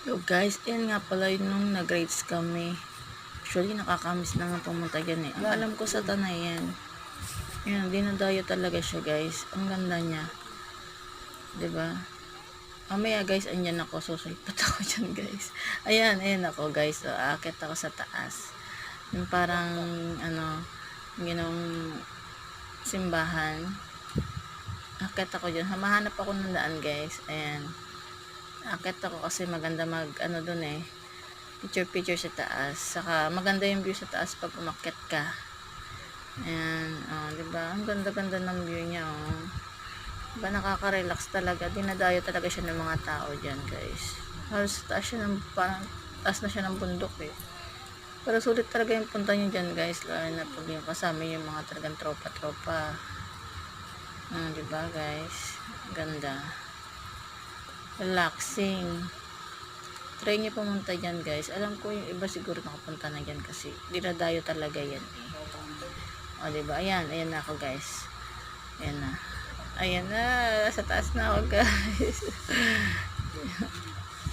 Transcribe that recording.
So guys, yan nga pala yun nung nag-rates kami. Actually, nakakamiss na nga pumunta dyan eh. Ang alam ko sa Tanay yan. Yan, dinadayo talaga siya guys. Ang ganda niya. 'Di ba? Mamaya guys, andyan ako. Susulpat ako dyan guys. Ayan ako guys. So, aakit ako sa taas. Yung parang, ano, ginong simbahan. Akit ako dyan. Mahanap ako ng daan guys. Ayan. Akit ako kasi maganda ano dun eh. Picture sa taas. Saka maganda yung view sa taas pag umakyat ka. Ayan. Oh, diba? Ang ganda-ganda ng view niya. Oh. Diba nakaka-relax talaga. Dinadayo talaga siya ng mga tao dyan guys. Halos taas siya ng, parang taas na siya ng bundok eh. Pero sulit talaga yung punta nyo dyan guys. Lalo na pag yung kasama yung mga talagang tropa-tropa. Diba guys? Ganda. Relaxing. Try nyo pumunta dyan guys. Alam ko yung iba siguro nakapunta na dyan kasi dinadayo talaga yan eh. O diba? Ayan na ako guys. Ayan na. Sa taas na ako guys.